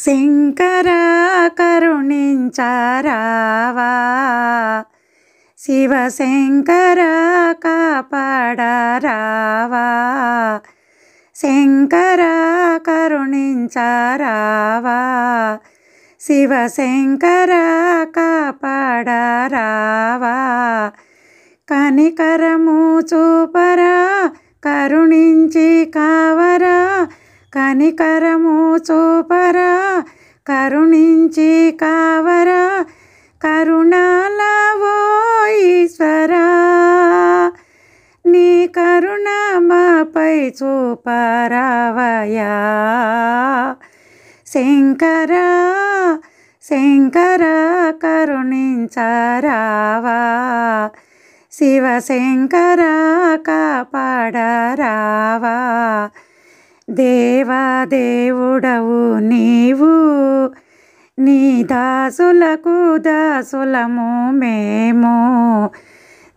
శంకర కరుణించరావా, శివశంకర కాపాడరావా. శంకర కరుణించరావా, శివశంకర కాపాడరావా. కనికరము చూపరా, కరుణించి కావరా. కనికరము చూపరా, కరుణించి కావరా. కరుణాలవో ఈశ్వరా, నీ కరుణ మాపై చూపరావయా. శంకర శంకర కరుణించరావా, శివశంకర కాపాడరావా. దేవాదేవుడవు నీవు, నీ దాసులకు దాసులము మేము.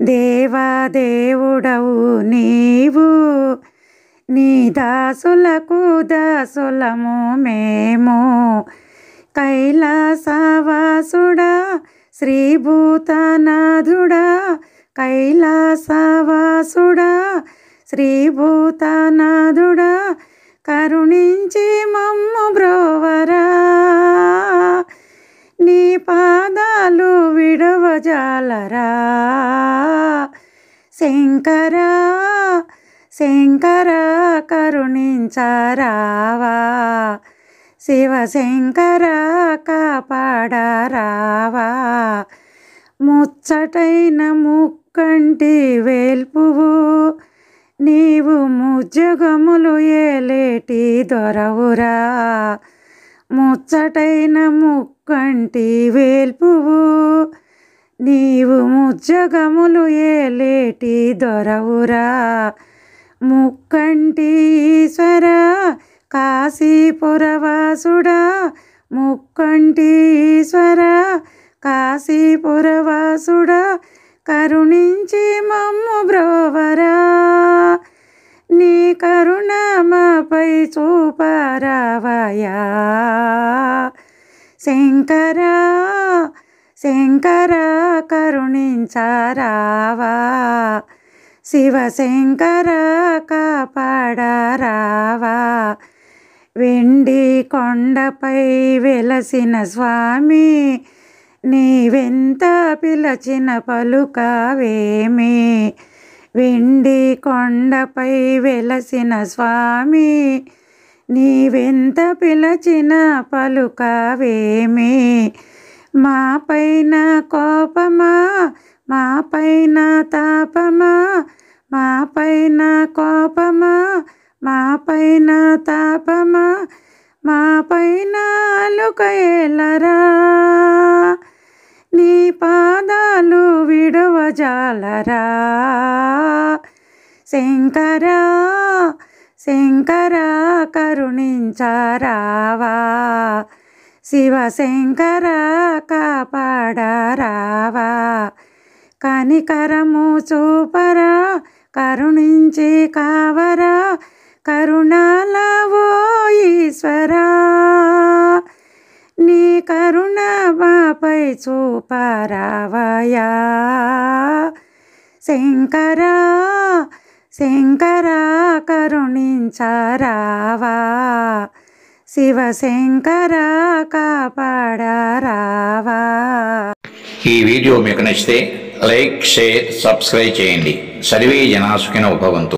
దేవాదేవుడవు నీవు, నీ దాసులకు దాసులము మేము. కైలాసవాసుడా శ్రీభూతనాథుడా, కైలాసవాసుడా శ్రీభూతనాథుడా, కరుణించి మమ్ము బ్రోవరా. నీ పాదాలు విడవజాలరా. శంకర శంకర కరుణించరావా, శివశంకర కాపాడరావా. ముచ్చటైన ముక్కంటి వేల్పువు, నీవు ముజ్జగములు ఏలేటి దొరవురా. ముచ్చటైన ముక్కంటి వేల్పువు, నీవు ముజ్జగములు ఏలేటి దొరవురా. ముక్కంటి ఈశ్వర కాశీపురవాసుడా, ముక్కంటి ఈశ్వర కాశీపురవాసుడా, కరుణించి మమ్ము బ్రోవరా. నీ కరుణ మాపై చూపరావయా. శంకర శంకర కరుణించరావా, శివశంకర కాపాడరావా. వెండి కొండపై వెలసిన స్వామి, నీవెంత పిలచిన పలుకవేమి. వెండి కొండపై వెలసిన స్వామి, నీవెంత పిలచిన పలుకవేమి. మా పైన కోపమా, మా పైన తాపమా, మా పైన కోపమా, మా పైన తాపమా, మా పైన అలుకయేలరా. నీ పాదాలు విడవజాలరా. శంకర శంకర కరుణించరావా, శివశంకర కాపాడరావా. కనికరము చూపరా, కరుణించి కావరా. కరుణాలవో ఈశ్వరా, నీ కరుణ మాపై చూపరావయా. శంకర శంకర కరుణించరావా, శివశంకర కాపాడరావా. ఈ వీడియో మీకు నచ్చితే లైక్, షేర్, సబ్స్క్రైబ్ చేయండి. సర్వే జనా సుఖినో భవంతు.